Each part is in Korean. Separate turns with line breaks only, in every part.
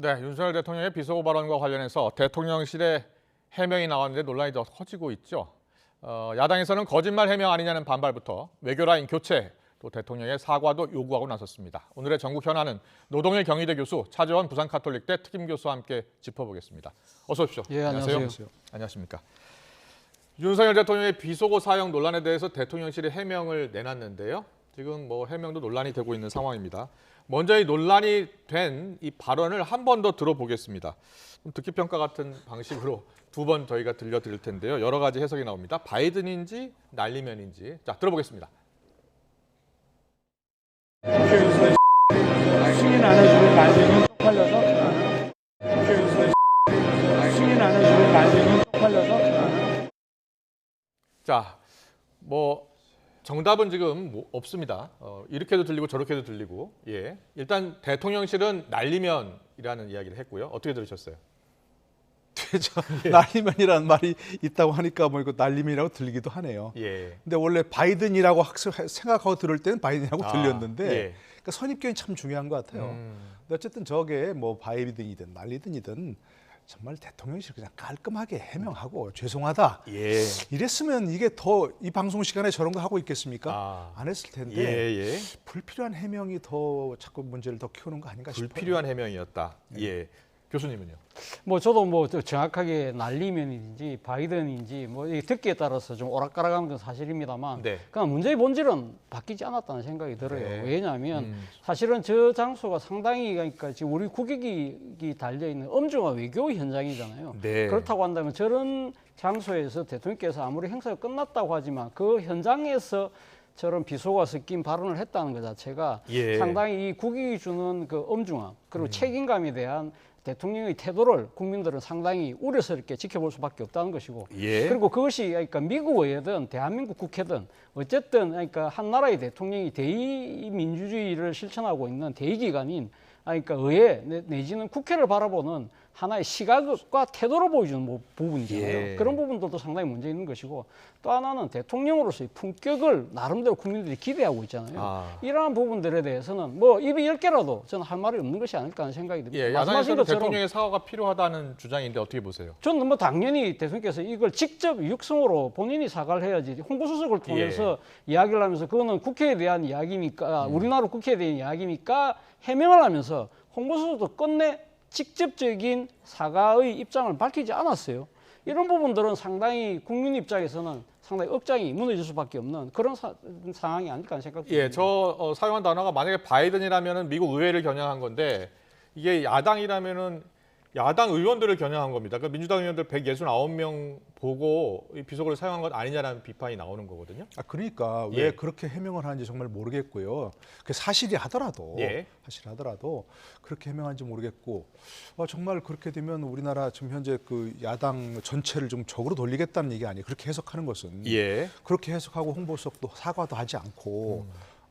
네, 윤석열 대통령의 비속어 발언과 관련해서 대통령실의 해명이 나왔는데 논란이 더 커지고 있죠. 야당에서는 거짓말 해명 아니냐는 반발부터 외교라인 교체, 또 대통령의 사과도 요구하고 나섰습니다. 오늘의 전국 현안은 노동일 경희대 교수, 차재원 부산카톨릭대 특임교수와 함께 짚어보겠습니다. 어서 오십시오.
예, 안녕하세요.
안녕하십니까. 윤석열 대통령의 비속어 사용 논란에 대해서 대통령실이 해명을 내놨는데요. 지금 해명도 논란이 되고 있는 상황입니다. 먼저 이 논란이 된 이 발언을 한 번 더 들어보겠습니다. 듣기 평가 같은 방식으로 두 번 저희가 들려드릴 텐데요. 여러 가지 해석이 나옵니다. 바이든인지 날리면인지. 자, 들어보겠습니다.
승인 안 해주고 날리면 쪽팔려서 승인 안 해주고 날리면 쪽팔려서
자, 정답은 지금 없습니다. 이렇게도 들리고 저렇게도 들리고. 예. 일단 대통령실은 날리면이라는 이야기를 했고요. 어떻게 들으셨어요?
날리면이라는 말이 있다고 하니까 이거 날리면이라고 들리기도 하네요.
예.
근데 원래 바이든이라고 생각하고 들을 때는 바이든이라고 들렸는데
예.
그러니까 선입견이 참 중요한 것 같아요. 근데 어쨌든 저게 바이든이든 날리든이든 정말 대통령실 그냥 깔끔하게 해명하고 죄송하다.
예.
이랬으면 이게 더 이 방송 시간에 저런 거 하고 있겠습니까? 안 했을 텐데
예.
불필요한 해명이 더 자꾸 문제를 더 키우는 거 아닌가 싶어요.
불필요한 해명이었다. 예. 교수님은요?
저도 정확하게 날리면인지 바이든인지 이 듣기에 따라서 좀 오락가락한 건 사실입니다만,
네.
그냥 문제의 본질은 바뀌지 않았다는 생각이 들어요.
네.
왜냐하면 사실은 저 장소가 상당히 그러니까 지금 우리 국익이 달려 있는 엄중한 외교 현장이잖아요.
네.
그렇다고 한다면 저런 장소에서 대통령께서 아무리 행사가 끝났다고 하지만 그 현장에서 저런 비속어가 섞인 발언을 했다는 것 자체가
예.
상당히 이 국익이 주는 그 엄중함 그리고 책임감에 대한 대통령의 태도를 국민들은 상당히 우려스럽게 지켜볼 수밖에 없다는 것이고,
예.
그리고 그것이 그러니까 미국 의회든 대한민국 국회든 어쨌든 그러니까 한 나라의 대통령이 대의민주주의를 실천하고 있는 대의기관인 그러니까 의회 내지는 국회를 바라보는 하나의 시각과 태도로 보여주는 부분이잖아요.
예.
그런 부분들도 상당히 문제 있는 것이고, 또 하나는 대통령으로서의 품격을 나름대로 국민들이 기대하고 있잖아요. 이러한 부분들에 대해서는 입이 10개라도 저는 할 말이 없는 것이 아닐까 하는 생각이 듭니다.
예, 야당에서는 대통령의 사과가 필요하다는 주장인데 어떻게 보세요?
저는 당연히 대통령께서 이걸 직접 육성으로 본인이 사과를 해야지 홍보수석을 통해서 이야기를 하면서 그거는 국회에 대한 이야기니까 우리나라 국회에 대한 이야기니까 해명을 하면서 홍보수석도 끝내 직접적인 사과의 입장을 밝히지 않았어요. 이런 부분들은 상당히 국민 입장에서는 상당히 억장이 무너질 수밖에 없는 그런 상황이 아닐까 하는 생각이 듭니다.
예, 저 사용한 단어가 만약에 바이든이라면은 미국 의회를 겨냥한 건데 이게 야당이라면은 야당 의원들을 겨냥한 겁니다. 그러니까 민주당 의원들 169명 보고 이 비속어를 사용한 것 아니냐라는 비판이 나오는 거거든요.
그러니까
예.
왜 그렇게 해명을 하는지 정말 모르겠고요. 그 사실이 하더라도 그렇게 해명하는지 모르겠고 정말 그렇게 되면 우리나라 지금 현재 그 야당 전체를 좀 적으로 돌리겠다는 얘기 아니에요. 그렇게 해석하는 것은
예.
그렇게 해석하고 홍보수석도 사과도 하지 않고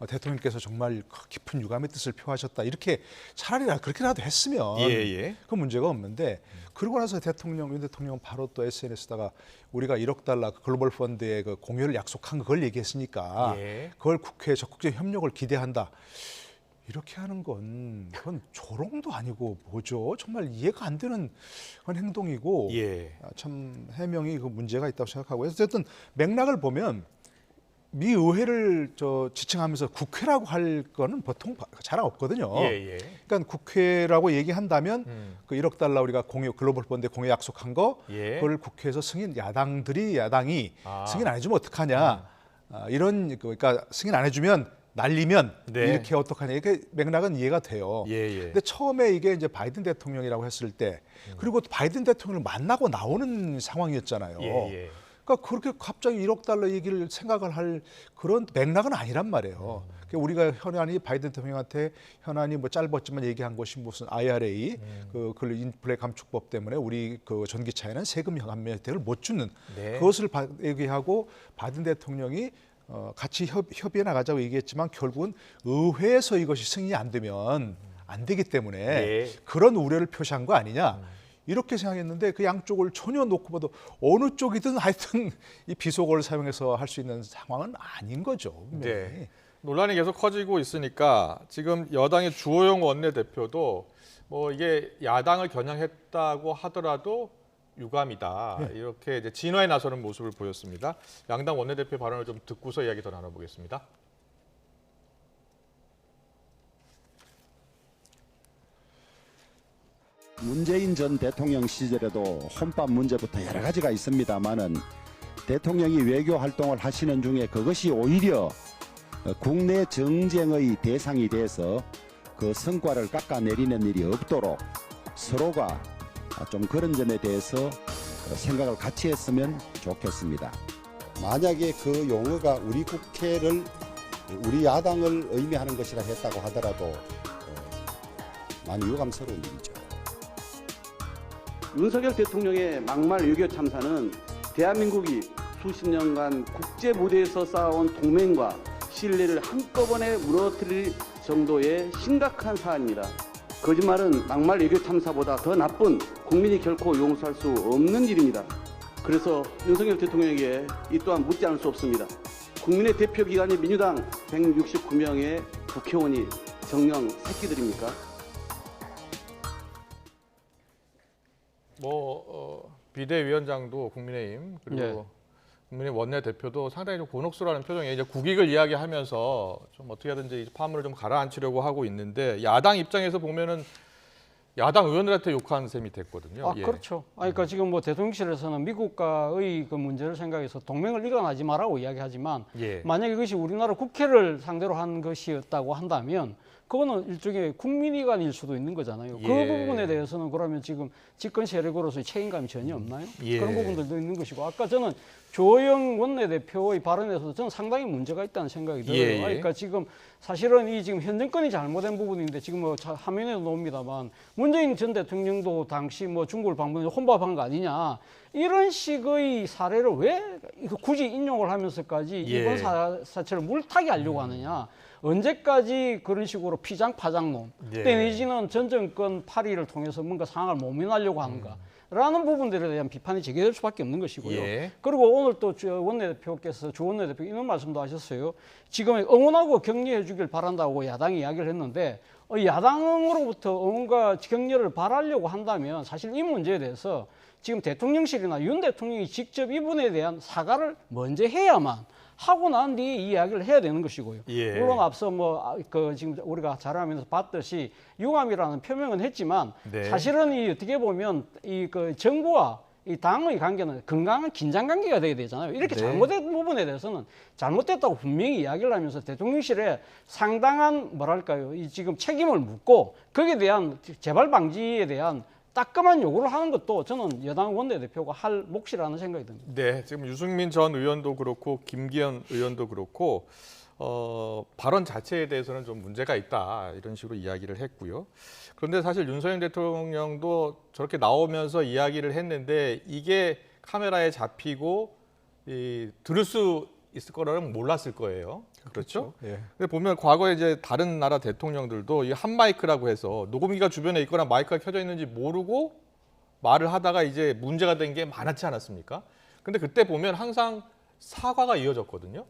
대통령께서 정말 깊은 유감의 뜻을 표하셨다. 이렇게 차라리 그렇게라도 했으면 그 문제가 없는데 그러고 나서 윤 대통령은 바로 또 SNS에다가 우리가 1억 달러 글로벌 펀드의 그 공여를 약속한 그걸 얘기했으니까 그걸 국회에 적극적인 협력을 기대한다. 이렇게 하는 그건 조롱도 아니고 뭐죠? 정말 이해가 안 되는 그런 행동이고 참 해명이 그 문제가 있다고 생각하고 어쨌든 맥락을 보면 미 의회를 지칭하면서 국회라고 할 거는 보통 잘 없거든요. 그러니까 국회라고 얘기한다면 그 1억 달러 우리가 글로벌 펀드에 공여 약속한 거 그걸 국회에서 야당이 승인 안 해주면 어떡하냐. 그러니까 승인 안 해주면 날리면 이렇게 어떡하냐. 이렇게 맥락은 이해가 돼요. 근데 처음에 이게 이제 바이든 대통령이라고 했을 때 그리고 또 바이든 대통령을 만나고 나오는 상황이었잖아요. 그러니까 그렇게 갑자기 1억 달러 얘기를 생각을 할 그런 맥락은 아니란 말이에요. 그러니까 우리가 현안이 바이든 대통령한테 현안이 짧았지만 얘기한 것이 무슨 IRA 그 인플레 감축법 때문에 우리 그 전기차에는 세금 감면 혜택을 못 주는 그것을 얘기하고 바이든 대통령이 같이 협의해 나가자고 얘기했지만 결국은 의회에서 이것이 승인이 안 되면 안 되기 때문에 그런 우려를 표시한 거 아니냐. 이렇게 생각했는데 그 양쪽을 전혀 놓고 봐도 어느 쪽이든 하여튼 이 비속어를 사용해서 할 수 있는 상황은 아닌 거죠.
논란이 계속 커지고 있으니까 지금 여당의 주호영 원내대표도 뭐 이게 야당을 겨냥했다고 하더라도 유감이다. 이렇게 이제 진화에 나서는 모습을 보였습니다. 양당 원내대표 발언을 좀 듣고서 이야기 더 나눠보겠습니다.
문재인 전 대통령 시절에도 혼밥 문제부터 여러 가지가 있습니다만은 대통령이 외교 활동을 하시는 중에 그것이 오히려 국내 정쟁의 대상이 돼서 그 성과를 깎아내리는 일이 없도록 서로가 좀 그런 점에 대해서 생각을 같이 했으면 좋겠습니다.
만약에 그 용어가 우리 국회를 우리 야당을 의미하는 것이라 했다고 하더라도 많이 유감스러운 일이죠.
윤석열 대통령의 막말 외교 참사는 대한민국이 수십 년간 국제 무대에서 쌓아온 동맹과 신뢰를 한꺼번에 무너뜨릴 정도의 심각한 사안입니다. 거짓말은 막말 외교 참사보다 더 나쁜 국민이 결코 용서할 수 없는 일입니다. 그래서 윤석열 대통령에게 이 또한 묻지 않을 수 없습니다. 국민의 대표 기관인 민주당 169명의 국회의원이 정녕 새끼들입니까?
비대위원장도 국민의힘 그리고
네.
국민의힘 원내대표도 상당히 좀 곤혹스러워하는 표정에 이제 국익을 이야기하면서 좀 어떻게 하든지 파문을 좀 가라앉히려고 하고 있는데 야당 입장에서 보면은 야당 의원들한테 욕한 셈이 됐거든요. 예.
그렇죠. 그러니까 지금 뭐 대통령실에서는 미국과의 그 문제를 생각해서 동맹을 일어나지 마라고 이야기하지만
예.
만약에 이것이 우리나라 국회를 상대로 한 것이었다고 한다면 그거는 일종의 국민의관일 수도 있는 거잖아요. 그
예.
부분에 대해서는 그러면 지금 집권 세력으로서의 책임감이 전혀 없나요?
예.
그런 부분들도 있는 것이고 아까 저는 조영 원내대표의 발언에서도 저는 상당히 문제가 있다는 생각이 들어요.
예.
그러니까 지금 사실은 이 지금 현 정권이 잘못된 부분인데 지금 뭐 화면에도 나옵니다만 문재인 전 대통령도 당시 뭐 중국을 방문해서 혼밥한 거 아니냐 이런 식의 사례를 왜 굳이 인용을 하면서까지
예.
이번 사체를 물타기 하려고 하느냐. 언제까지 그런 식으로 피장파장론
예.
내지는 전 정권 파리를 통해서 뭔가 상황을 모면하려고 하는가 라는 부분들에 대한 비판이 제기될 수밖에 없는 것이고요.
예.
그리고 오늘 또 주 원내대표 이런 말씀도 하셨어요. 지금 응원하고 격려해 주길 바란다고 야당이 이야기를 했는데 야당으로부터 응원과 격려를 바라려고 한다면 사실 이 문제에 대해서 지금 대통령실이나 윤 대통령이 직접 이분에 대한 사과를 먼저 해야만 하고 난 뒤에 이 이야기를 해야 되는 것이고요.
예.
물론 앞서 지금 우리가 자료하면서 봤듯이 유감이라는 표명은 했지만
네.
사실은 이 어떻게 보면 정부와 이 당의 관계는 건강한 긴장 관계가 돼야 되잖아요. 이렇게
네.
잘못된 부분에 대해서는 잘못됐다고 분명히 이야기를 하면서 대통령실에 상당한 이 지금 책임을 묻고 거기에 대한 재발 방지에 대한 따끔한 요구를 하는 것도 저는 여당 원내대표가 할 몫이라는 생각이 듭니다.
네, 지금 유승민 전 의원도 그렇고 김기현 의원도 그렇고 발언 자체에 대해서는 좀 문제가 있다 이런 식으로 이야기를 했고요. 그런데 사실 윤석열 대통령도 저렇게 나오면서 이야기를 했는데 이게 카메라에 잡히고 들을 수 있을 거라는 몰랐을 거예요. 그렇죠?
예.
근데 보면 과거에 이제 다른 나라 대통령들도 이 한 마이크라고 해서 녹음기가 주변에 있거나 마이크가 켜져 있는지 모르고 말을 하다가 이제 문제가 된 게 많았지 않았습니까? 근데 그때 보면 항상 사과가 이어졌거든요.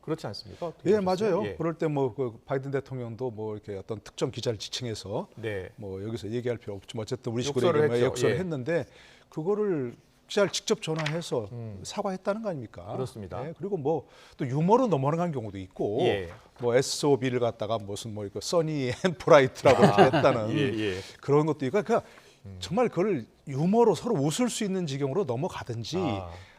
그렇지 않습니까?
예, 맞아요.
예.
그럴 때 뭐 그 바이든 대통령도 뭐 이렇게 어떤 특정 기자를 지칭해서
네.
뭐 여기서 얘기할 필요 없지만 어쨌든 우리 식으로
욕설을
얘기하면
했죠.
욕설을
예.
했는데 그거를 기자를 직접 전화해서 사과했다는 거 아닙니까?
그렇습니다.
예, 그리고 뭐 또 유머로 넘어가는 경우도 있고
예.
뭐 SOB를 갖다가 무슨 뭐 이거 써니 앤 브라이트라고 이렇게 했다는
예.
그런 것도 있고 그러니까 정말 그걸 유머로 서로 웃을 수 있는 지경으로 넘어가든지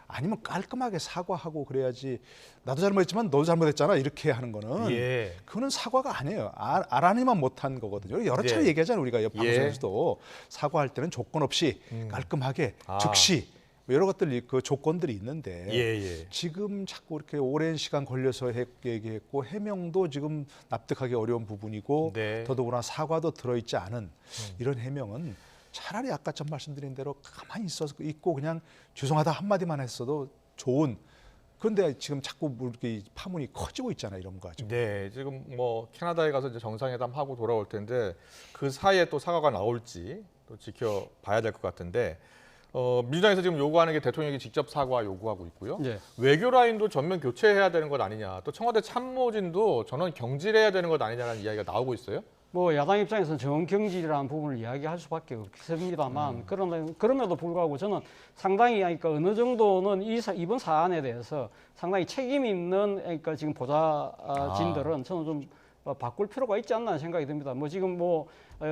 아니면 깔끔하게 사과하고 그래야지 나도 잘못했지만 너도 잘못했잖아 이렇게 하는 거는
예.
그거는 사과가 아니에요. 알아니만 못한 거거든요. 여러 차례
예.
얘기하잖아요. 우리가 옆 방송에서도 사과할 때는 조건 없이 깔끔하게 즉시 뭐 여러 것들 그 조건들이 있는데
예.
지금 자꾸 이렇게 오랜 시간 걸려서 얘기했고 해명도 지금 납득하기 어려운 부분이고
네.
더더구나 사과도 들어있지 않은 이런 해명은 차라리 아까 전 말씀드린 대로 가만히 있고 그냥 죄송하다 한마디만 했어도 좋은. 그런데 지금 자꾸 이렇게 파문이 커지고 있잖아요, 이런 거 가지고.
네, 지금 뭐 캐나다에 가서 이제 정상회담 하고 돌아올 텐데 그 사이에 또 사과가 나올지 또 지켜봐야 될 것 같은데 민주당에서 지금 요구하는 게 대통령이 직접 사과 요구하고 있고요.
네.
외교 라인도 전면 교체해야 되는 것 아니냐. 또 청와대 참모진도 전원 경질해야 되는 것 아니냐라는 이야기가 나오고 있어요.
뭐 야당 입장에서는 정경질이라는 부분을 이야기할 수밖에 없습니다만 그럼에도 불구하고 저는 상당히 그러니까 어느 정도는 이번 사안에 대해서 상당히 책임 있는 그러니까 지금 보좌진들은 저는 좀 바꿀 필요가 있지 않나 생각이 듭니다. 뭐 지금 뭐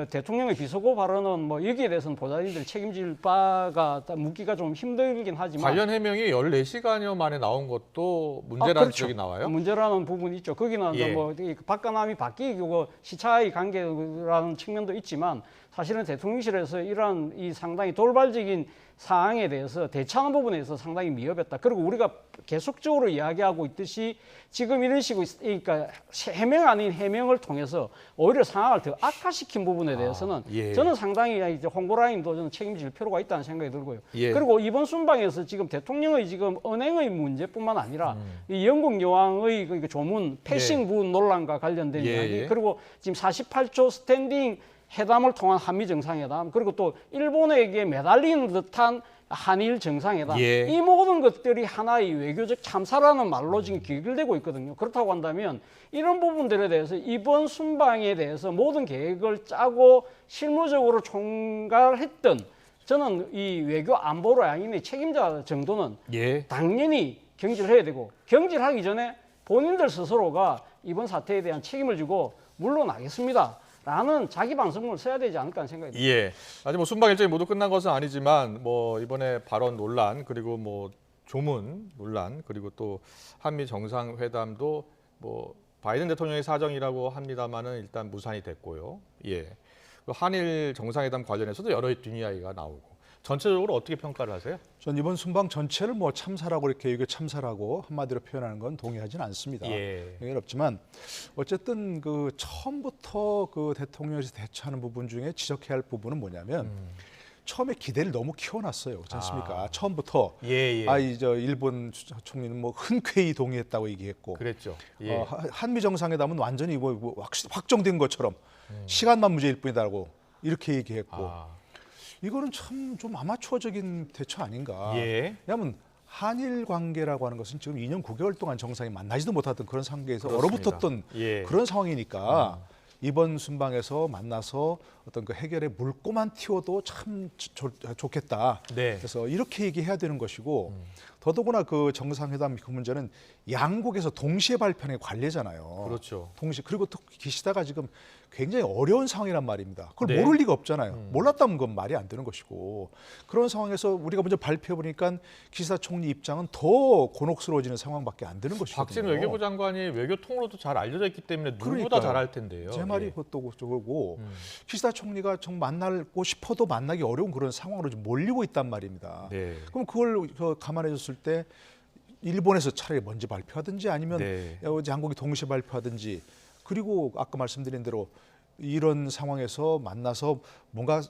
대통령의 비속어 발언은 뭐 여기에 대해서는 보좌진들이 책임질 바가 묻기가 좀 힘들긴 하지만
관련 해명이 14시간여 만에 나온 것도 문제라는
그렇죠.
지적이 나와요.
문제라는 부분이 있죠. 거기는
예.
뭐 박간함이 바뀌고 시차의 관계라는 측면도 있지만 사실은 대통령실에서 이러한 이 상당히 돌발적인 사항에 대해서 대처하는 부분에 서 상당히 미흡했다. 그리고 우리가 계속적으로 이야기하고 있듯이 지금 이런 식으로 그러니까 해명 아닌 해명을 통해서 오히려 상황을 더 악화시킨 부분에 대해서는
예.
저는 상당히 이제 홍보라인도 저는 책임질 필요가 있다는 생각이 들고요.
예.
그리고 이번 순방에서 지금 대통령의 지금 은행의 문제뿐만 아니라 이 영국 여왕의 그 조문 패싱 부 논란과 관련된
예,
이야기
예.
그리고 지금 48초 스탠딩 회담을 통한 한미 정상회담 그리고 또 일본에게 매달리는 듯한 한일 정상회담
예.
이 모든 것들이 하나의 외교적 참사라는 말로 지금 길들되고 있거든요. 그렇다고 한다면 이런 부분들에 대해서 이번 순방에 대해서 모든 계획을 짜고 실무적으로 총괄했던 저는 이 외교 안보 라인의 책임자 정도는
예.
당연히 경질해야 되고 경질하기 전에 본인들 스스로가 이번 사태에 대한 책임을 지고 물러나겠습니다. 라는 자기 방송을 써야 되지 않을까 하는 생각이 듭니다.
예. 아직 뭐 순방 일정이 모두 끝난 것은 아니지만 뭐 이번에 발언 논란 그리고 뭐 조문 논란 그리고 또 한미 정상회담도 뭐 바이든 대통령의 사정이라고 합니다만은 일단 무산이 됐고요. 예. 그 한일 정상회담 관련해서도 여러 뒷이야기가 나오고 전체적으로 어떻게 평가를 하세요?
전 이번 순방 전체를 뭐 참사라고 이렇게 이게 참사라고 한마디로 표현하는 건 동의하지는 않습니다.
예.
없지만 어쨌든 그 처음부터 그 대통령에서 대처하는 부분 중에 지적해야 할 부분은 뭐냐면 처음에 기대를 너무 키워놨어요. 그렇지 않습니까? 처음부터
예.
저 일본 총리는 뭐 흔쾌히 동의했다고 얘기했고
그랬죠. 예.
한미 정상회담은 완전히 뭐 확정된 것처럼 시간만 문제일 뿐이다라고 이렇게 얘기했고 이거는 참 좀 아마추어적인 대처 아닌가.
예.
왜냐하면 한일 관계라고 하는 것은 지금 2년 9개월 동안 정상이 만나지도 못했던 그런 상태에서
그렇습니다.
얼어붙었던
예.
그런 상황이니까 이번 순방에서 만나서 어떤 그 해결의 물꼬만 틔워도 참 좋겠다.
네.
그래서 이렇게 얘기해야 되는 것이고 더더구나 그 정상회담 그 문제는 양국에서 동시에 발표하는 게 관례잖아요.
그렇죠.
동시에 그리고 또 기시다가 지금 굉장히 어려운 상황이란 말입니다. 그걸
네.
모를 리가 없잖아요. 몰랐다면 그건 말이 안 되는 것이고 그런 상황에서 우리가 먼저 발표해 보니까 기시다 총리 입장은 더 곤혹스러워지는 상황밖에 안 되는 것이거든요.
박진 외교부 장관이 외교 통으로도 잘 알려져 있기 때문에 누구보다
그러니까요.
잘할 텐데요.
제 말이
예.
그것도 저거고 기시다 총리가 정 만나고 싶어도 만나기 어려운 그런 상황으로 좀 몰리고 있단 말입니다.
네.
그럼 그걸 감안해 줬을 때 일본에서 차라리 먼저 발표하든지 아니면
네.
양국이 동시에 발표하든지 그리고 아까 말씀드린 대로 이런 상황에서 만나서 뭔가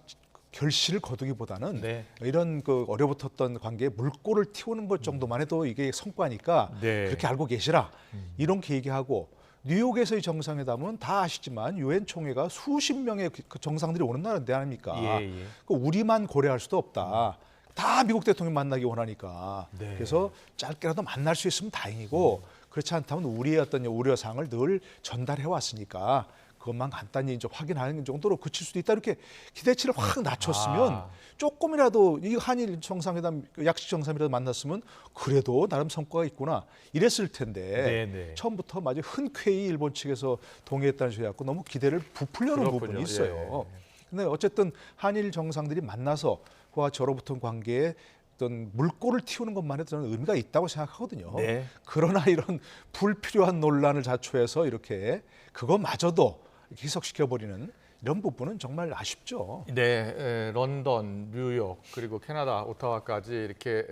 결실을 거두기보다는
네.
이런 그 어려붙었던 관계에 물꼬를 틔우는 것 정도만 해도 이게 성과니까
네.
그렇게 알고 계시라 이렇게 얘기하고 뉴욕에서의 정상회담은 다 아시지만 유엔 총회가 수십 명의 그 정상들이 오는 나라인데 아닙니까?
예.
그 우리만 고려할 수도 없다. 다 미국 대통령 만나기 원하니까.
네.
그래서 짧게라도 만날 수 있으면 다행이고 그렇지 않다면 우리의 어떤 우려 사항을 늘 전달해 왔으니까 그것만 간단히 이제 확인하는 정도로 그칠 수도 있다. 이렇게 기대치를 확 낮췄으면 조금이라도 이 한일 정상회담 약식 정상이라도 만났으면 그래도 나름 성과가 있구나 이랬을 텐데
네네.
처음부터 마치 흔쾌히 일본 측에서 동의했다는 소리 갖고 너무 기대를 부풀려는
그렇군요.
부분이 있어요.
예.
근데 어쨌든 한일 정상들이 만나서 그와 저로부터 관계에 어떤 물꼬를 틔우는 것만 해도 저는 의미가 있다고 생각하거든요.
네.
그러나 이런 불필요한 논란을 자초해서 이렇게 그것마저도 희석시켜버리는 이런 부분은 정말 아쉽죠.
네, 런던, 뉴욕 그리고 캐나다 오타와까지 이렇게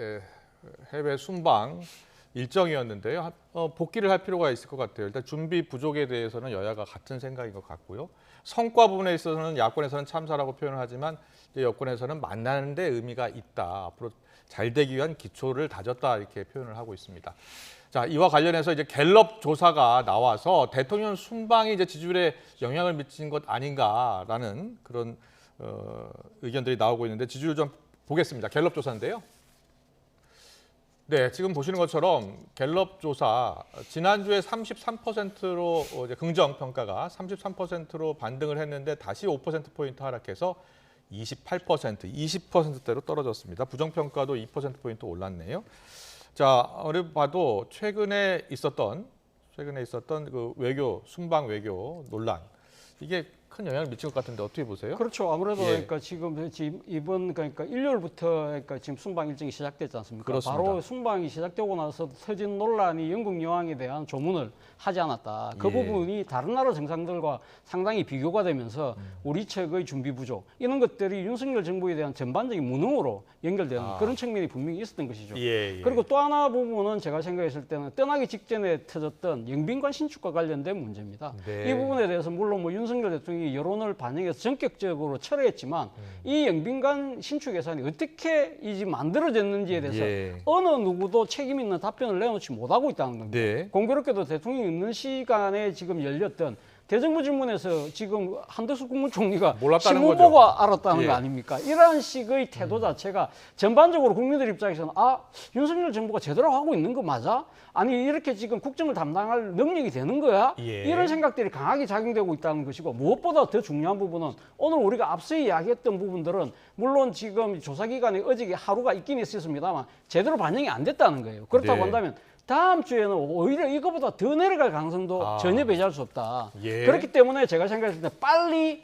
해외 순방 일정이었는데요. 복귀를 할 필요가 있을 것 같아요. 일단 준비 부족에 대해서는 여야가 같은 생각인 것 같고요. 성과 부분에 있어서는 야권에서는 참사라고 표현을 하지만 이제 여권에서는 만나는 데 의미가 있다. 앞으로 잘 되기 위한 기초를 다졌다 이렇게 표현을 하고 있습니다. 자, 이와 관련해서 이제 갤럽 조사가 나와서 대통령 순방이 이제 지지율에 영향을 미친 것 아닌가라는 그런 의견들이 나오고 있는데 지지율 좀 보겠습니다. 갤럽 조사인데요. 네, 지금 보시는 것처럼 갤럽 조사 지난주에 33%로 이제 긍정 평가가 33%로 반등을 했는데 다시 5%포인트 하락해서 28%, 20%대로 떨어졌습니다. 부정 평가도 2%포인트 올랐네요. 자, 어려 봐도 최근에 있었던 그 외교 순방 외교 논란 이게 큰 영향을 미칠 것 같은데 어떻게 보세요?
그렇죠. 아무래도
예.
그러니까 지금 이번 그러니까 일요일부터 그러니까 지금 순방 일정이 시작됐지 않습니까?
그렇습니다.
바로 순방이 시작되고 나서 터진 논란이 영국 여왕에 대한 조문을 하지 않았다. 그
예.
부분이 다른 나라 정상들과 상당히 비교가 되면서 우리 측의 준비 부족 이런 것들이 윤석열 정부에 대한 전반적인 무능으로 연결되는 그런 측면이 분명히 있었던 것이죠.
예, 예.
그리고 또 하나 부분은 제가 생각했을 때는 떠나기 직전에 터졌던 영빈관 신축과 관련된 문제입니다.
네.
이 부분에 대해서 물론 뭐 윤석열 대통령이 여론을 반영해서 전격적으로 철회했지만 이 영빈관 신축 예산이 어떻게 이제 만들어졌는지에 대해서
예.
어느 누구도 책임 있는 답변을 내놓지 못하고 있다는 겁니다.
네.
공교롭게도 대통령이 있는 시간에 지금 열렸던 대정부 질문에서 지금 한덕수 국무총리가
몰랐다는
신문
거죠.
보고 알았다는
예.
거 아닙니까? 이러한 식의 태도 자체가 전반적으로 국민들 입장에서는 윤석열 정부가 제대로 하고 있는 거 맞아? 아니 이렇게 지금 국정을 담당할 능력이 되는 거야?
예.
이런 생각들이 강하게 작용되고 있다는 것이고 무엇보다 더 중요한 부분은 오늘 우리가 앞서 이야기했던 부분들은 물론 지금 조사기간에 어저께 하루가 있긴 있었습니다만 제대로 반영이 안 됐다는 거예요. 그렇다고
네.
한다면 다음 주에는 오히려 이거보다 더 내려갈 가능성도 전혀 배제할 수 없다.
예.
그렇기 때문에 제가 생각했을 때 빨리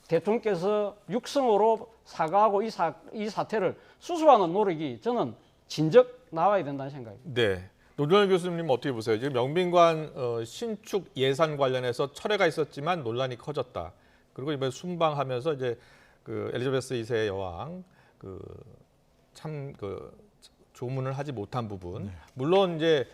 대통령께서 육성으로 사과하고 이 사태를 수습하는 노력이 저는 진즉 나와야 된다는 생각입니다.
네. 노준열 교수님 어떻게 보세요? 지금 영빈관 신축 예산 관련해서 철회가 있었지만 논란이 커졌다. 그리고 이번에 순방하면서 이제 그 엘리자베스 2세 여왕 조문을 하지 못한 부분. 물론 이제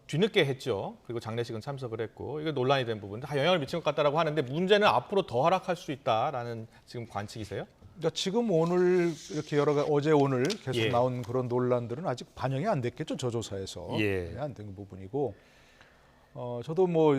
뒤늦게 했죠. 그리고 장례식은 참석을 했고 이게 논란이 된 부분 다 영향을 미친 것 같다라고 하는데 문제는 앞으로 더 하락할 수 있다라는 지금 관측이세요?
그러니까 지금 오늘 이렇게 여러 가지 어제 오늘 계속
예.
나온 그런 논란들은 아직 반영이 안 됐겠죠, 저 조사에서.
예.
안 된 부분이고. 저도 뭐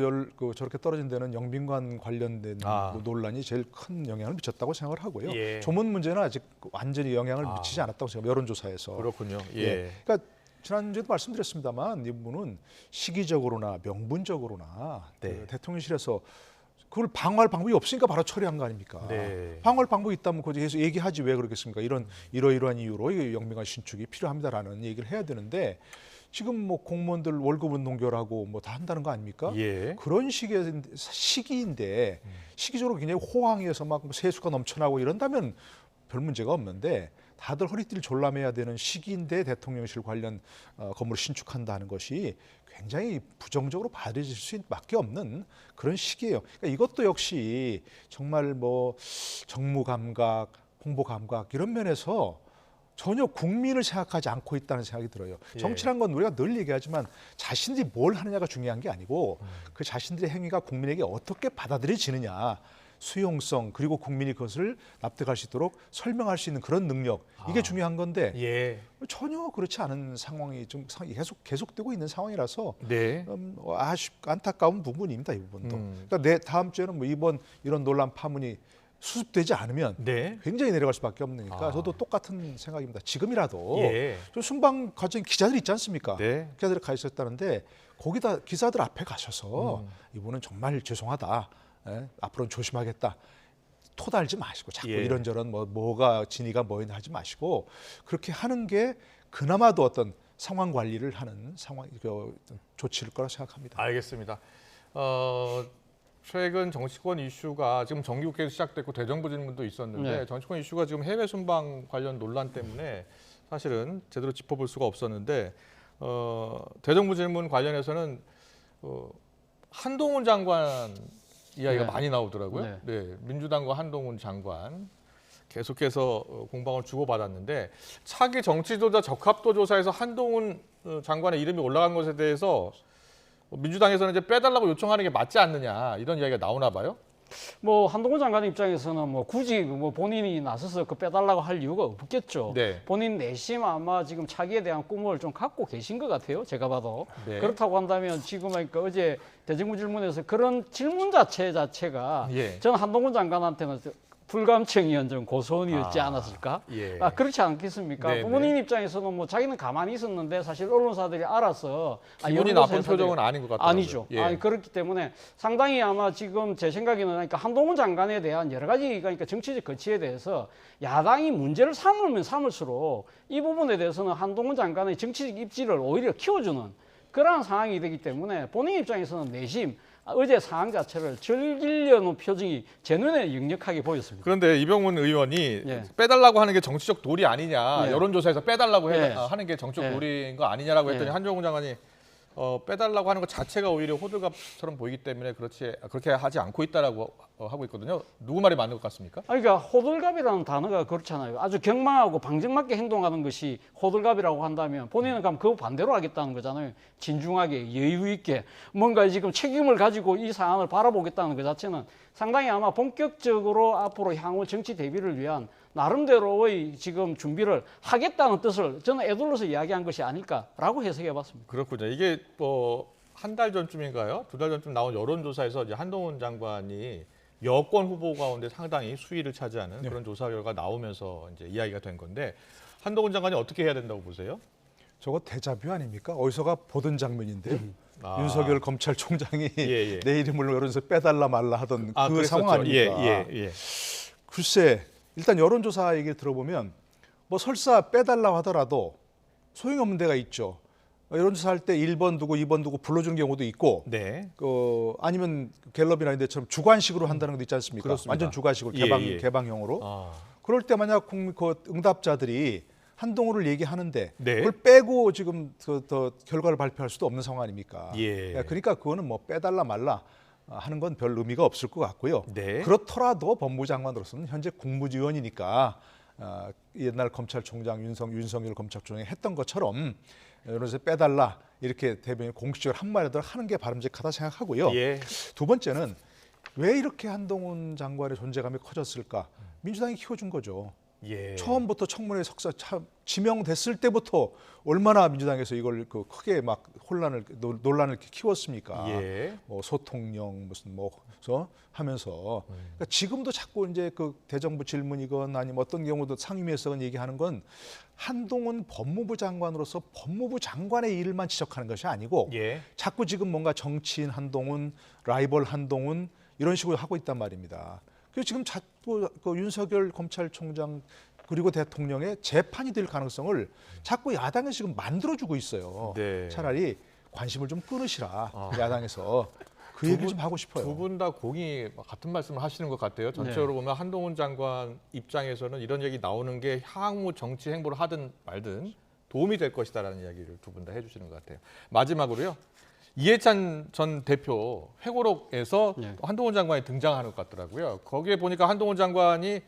저렇게 떨어진 데는 영빈관 관련된 그 논란이 제일 큰 영향을 미쳤다고 생각을 하고요.
예.
조문 문제는 아직 완전히 영향을 미치지 않았다고 생각해요. 여론조사에서.
그렇군요.
예. 그러니까 지난주에도 말씀드렸습니다만 이 부분은 시기적으로나 명분적으로나
네.
그 대통령실에서 그걸 방어할 방법이 없으니까 바로 처리한 거 아닙니까?
네.
방어할 방법이 있다면 거기에서 얘기하지 왜 그러겠습니까? 이러이러한 이유로 이 영빈관 신축이 필요합니다라는 얘기를 해야 되는데 지금 뭐 공무원들 월급은 동결하고 뭐 다 한다는 거 아닙니까?
예.
그런 시기인데 시기적으로 굉장히 호황이어서 막 세수가 넘쳐나고 이런다면 별 문제가 없는데 다들 허리띠를 졸라매야 되는 시기인데 대통령실 관련 건물을 신축한다는 것이 굉장히 부정적으로 받아들일 수밖에 없는 그런 시기예요. 그러니까 이것도 역시 정말 뭐 정무 감각, 홍보 감각 이런 면에서 전혀 국민을 생각하지 않고 있다는 생각이 들어요.
예.
정치란 건 우리가 늘 얘기하지만 자신들이 뭘 하느냐가 중요한 게 아니고 그 자신들의 행위가 국민에게 어떻게 받아들여지느냐. 수용성 그리고 국민이 그것을 납득할 수 있도록 설명할 수 있는 그런 능력 이게 중요한 건데
예.
전혀 그렇지 않은 상황이 좀 계속되고 있는 상황이라서
네.
안타까운 부분입니다. 이 부분도. 그러니까 다음 주에는 뭐 이번 이런 논란 파문이 수습되지 않으면
네.
굉장히 내려갈 수밖에 없으니까 저도 똑같은 생각입니다. 지금이라도
예.
저 순방 과정 기자들 있지 않습니까?
네.
기자들이 가 있었다는데 거기다 기자들 앞에 가셔서 이분은 정말 죄송하다. 예? 앞으로는 조심하겠다. 토달지 마시고 자꾸
예.
이런저런 뭐가 진위가 뭐였나 하지 마시고 그렇게 하는 게 그나마도 어떤 상황 관리를 하는 조치일 거라 생각합니다.
알겠습니다. 최근 정치권 이슈가 지금 정기국회도 시작됐고 대정부 질문도 있었는데
네.
정치권 이슈가 지금 해외 순방 관련 논란 때문에 사실은 제대로 짚어볼 수가 없었는데 대정부 질문 관련해서는 한동훈 장관 이야기가
네.
많이 나오더라고요.
네.
네, 민주당과 한동훈 장관 계속해서 공방을 주고받았는데 차기 정치조사 적합도 조사에서 한동훈 장관의 이름이 올라간 것에 대해서 민주당에서는 이제 빼달라고 요청하는 게 맞지 않느냐 이런 이야기가 나오나 봐요.
뭐 한동훈 장관 입장에서는 뭐 굳이 뭐 본인이 나서서 그 빼달라고 할 이유가 없겠죠.
네.
본인 내심 아마 지금 차기에 대한 꿈을 좀 갖고 계신 것 같아요. 제가 봐도.
네.
그렇다고 한다면 지금 그러니까 어제 대정부 질문에서 그런 질문 자체가
예.
저는 한동훈 장관한테는 불감청이었던 고소원이었지 않았을까?
예.
그렇지 않겠습니까?
네네.
부모님 입장에서는 뭐 자기는 가만히 있었는데 사실 언론사들이 알아서
기분이
여론조사
나쁜
회사들이-
표정은 아닌 것 같더라고요.
아니죠.
예.
그렇기 때문에 상당히 아마 지금 제 생각에는 그러니까 한동훈 장관에 대한 여러 가지 그러니까 정치적 거취에 대해서 야당이 문제를 삼으면 삼을수록 이 부분에 대해서는 한동훈 장관의 정치적 입지를 오히려 키워주는 그러한 상황이 되기 때문에 본인 입장에서는 내심 어제 상황 자체를 즐기려는 표정이 제 눈에 역력하게 보였습니다.
그런데 이병문 의원이
예.
빼달라고 하는 게 정치적 도리 아니냐,
예.
여론조사에서 빼달라고
예.
하는 게 정치적
예.
도리인 거 아니냐라고 했더니
예.
한종훈 장관이 빼달라고 하는 것 자체가 오히려 호들갑처럼 보이기 때문에 그렇게 하지 않고 있다라고 하고 있거든요. 누구 말이 맞는 것 같습니까?
그러니까 호들갑이라는 단어가 그렇잖아요. 아주 경망하고 방정맞게 행동하는 것이 호들갑이라고 한다면 본인은 그럼 그 반대로 하겠다는 거잖아요. 진중하게 여유 있게 뭔가 지금 책임을 가지고 이 사안을 바라보겠다는 것 자체는 상당히 아마 본격적으로 앞으로 향후 정치 대비를 위한 나름대로의 지금 준비를 하겠다는 뜻을 저는 애둘러서 이야기한 것이 아닐까라고 해석해봤습니다.
그렇군요. 이게 한 달 전쯤인가요? 2달 전쯤 나온 여론조사에서 이제 한동훈 장관이 여권 후보 가운데 상당히 수위를 차지하는 그런 조사 결과 나오면서 이제 이야기가 된 건데 한동훈 장관이 어떻게 해야 된다고 보세요?
저거 데자뷰 아닙니까? 어디서가 보던 장면인데요. 윤석열 검찰총장이
예.
내 이름을 여론조사 빼달라 말라 하던 그
그랬었죠.
상황 아닙니까?
예.
글쎄, 일단 여론조사 얘기를 들어보면 뭐 설사 빼달라고 하더라도 소용없는 데가 있죠. 여론조사 할 때 1번 두고 2번 두고 불러주는 경우도 있고
네.
아니면 갤럽이나 이런 데처럼 주관식으로 한다는 것도 있지 않습니까?
그렇습니다.
완전 주관식으로
예.
개방형으로.
아.
그럴 때 만약 그 응답자들이 한동훈을 얘기하는데
네.
그걸 빼고 지금 더 결과를 발표할 수도 없는 상황 아닙니까?
예.
그러니까 그거는 뭐 빼달라 말라 하는 건 별 의미가 없을 것 같고요.
네.
그렇더라도 법무장관으로서는 현재 국무위원이니까 옛날 검찰총장 윤석열 검찰총장이 했던 것처럼 여론조사 빼달라 이렇게 대변인 공식적으로 한마디라도 하는 게 바람직하다 생각하고요.
예.
두 번째는 왜 이렇게 한동훈 장관의 존재감이 커졌을까? 민주당이 키워준 거죠.
예.
처음부터 청문회 석사 지명됐을 때부터 얼마나 민주당에서 이걸 크게 막 논란을 키웠습니까?
예.
뭐 소통령 무슨 하면서 그러니까 지금도 자꾸 이제 그 대정부 질문이건 아니면 어떤 경우도 상임위에서건 얘기하는 건 한동훈 법무부 장관으로서 법무부 장관의 일만 지적하는 것이 아니고
예.
자꾸 지금 뭔가 정치인 한동훈, 라이벌 한동훈 이런 식으로 하고 있단 말입니다. 그래서 지금 자꾸 그 윤석열 검찰총장 그리고 대통령의 재판이 될 가능성을 자꾸 야당에서 지금 만들어주고 있어요.
네.
차라리 관심을 좀 끊으시라 야당에서 그 얘기를 좀 하고 싶어요.
두 분 다 공이 같은 말씀을 하시는 것 같아요. 전체적으로 보면 한동훈 장관 입장에서는 이런 얘기 나오는 게 향후 정치 행보를 하든 말든 도움이 될 것이다라는 이야기를 두 분 다 해주시는 것 같아요. 마지막으로요. 이해찬 전 대표 회고록에서
네.
한동훈 장관이 등장하는 것 같더라고요. 거기에 보니까 한동훈 장관이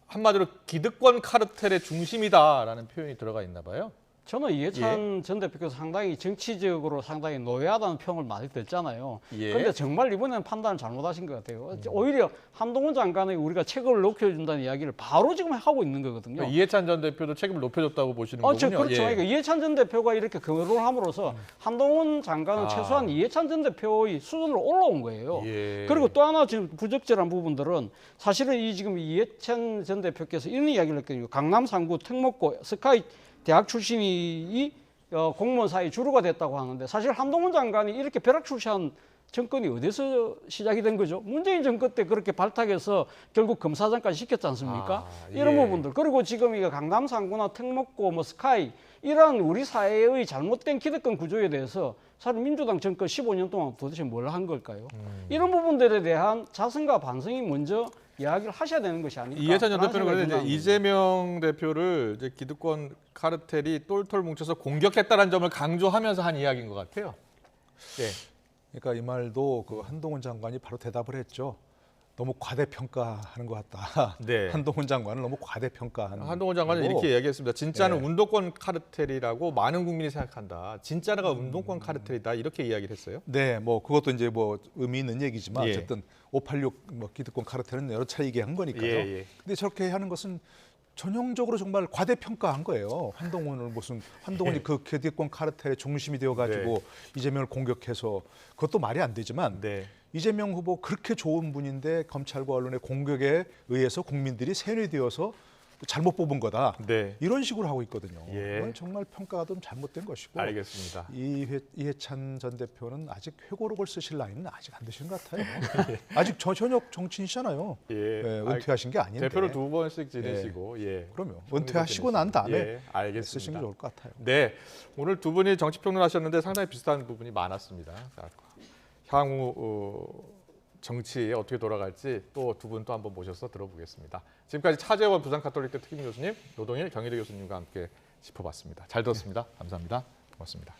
한마디로 기득권 카르텔의 중심이다라는 표현이 들어가 있나 봐요.
저는 이해찬 전 대표께서 상당히 정치적으로 상당히 노예하다는 평을 많이 듣잖아요.
예.
그런데 정말 이번에는 판단을 잘못하신 것 같아요. 오히려 한동훈 장관의 우리가 책임을 높여준다는 이야기를 바로 지금 하고 있는 거거든요.
이해찬 전 대표도 책임을 높여줬다고 보시는 거군요.
그렇죠.
예.
그러니까 이해찬 전 대표가 이렇게 거론을 함으로써 한동훈 장관은 최소한 이해찬 전 대표의 수준으로 올라온 거예요.
예.
그리고 또 하나 지금 부적절한 부분들은 사실은 지금 이해찬 전 대표께서 이런 이야기를 했거든요. 강남 3구 특목고 스카이 대학 출신이 공무원 사이 주류가 됐다고 하는데 사실 한동훈 장관이 이렇게 벼락 출시한 정권이 어디서 시작이 된 거죠? 문재인 정권 때 그렇게 발탁해서 결국 검사장까지 시켰지 않습니까? 이런 부분들. 그리고 지금 이거 강남 3구나 특목고 뭐 스카이 이런 우리 사회의 잘못된 기득권 구조에 대해서 사실 민주당 정권 15년 동안 도대체 뭘 한 걸까요? 이런 부분들에 대한 자성과 반성이 먼저 이야기를 하셔야 되는 것이 아닐까.
이해찬 전 대표는 그런데
생각이
이제 이재명 대표를 이제 기득권 카르텔이 똘똘 뭉쳐서 공격했다는 점을 강조하면서 한 이야기인 것 같아요. 예.
그러니까 이 말도 그 한동훈 장관이 바로 대답을 했죠. 너무 과대평가하는 것 같다.
네.
한동훈 장관을 너무 과대평가하는.
한동훈 장관은
거고.
이렇게 이야기했습니다. 진짜는
네.
운동권 카르텔이라고 많은 국민이 생각한다. 진짜가 운동권 카르텔이다. 이렇게 이야기를 했어요.
네, 뭐 그것도 이제 뭐 의미 있는 얘기지만
예.
어쨌든 586 뭐 기득권 카르텔은 여러 차례 얘기한 거니까요.
예.
근데 저렇게 하는 것은 전형적으로 정말 과대평가한 거예요. 한동훈이 그 기득권 카르텔의 중심이 되어가지고
네.
이재명을 공격해서 그것도 말이 안 되지만
네.
이재명 후보 그렇게 좋은 분인데 검찰과 언론의 공격에 의해서 국민들이 세뇌되어서 잘못 뽑은 거다.
네.
이런 식으로 하고 있거든요.
예.
이건 정말 평가가 좀 잘못된 것이고
알겠습니다.
이해찬 전 대표는 아직 회고록을 쓰실 나이는 아직 안 되신 것 같아요. 아직 전역 정치인이시잖아요.
예.
예, 은퇴하신 게 아닌데.
대표를 2번씩 지내시고 예.
그럼요. 은퇴하시고 난 다음에
예, 알겠습니다.
쓰시는 게 좋을 것 같아요.
네, 오늘 두 분이 정치평론 하셨는데 상당히 비슷한 부분이 많았습니다. 자, 향후 정치에 어떻게 돌아갈지 또 두 분 또 한번 모셔서 들어보겠습니다. 지금까지 차재원 부산가톨릭대 특임 교수님, 노동일 경희대 교수님과 함께 짚어봤습니다. 잘 들었습니다. 감사합니다. 고맙습니다.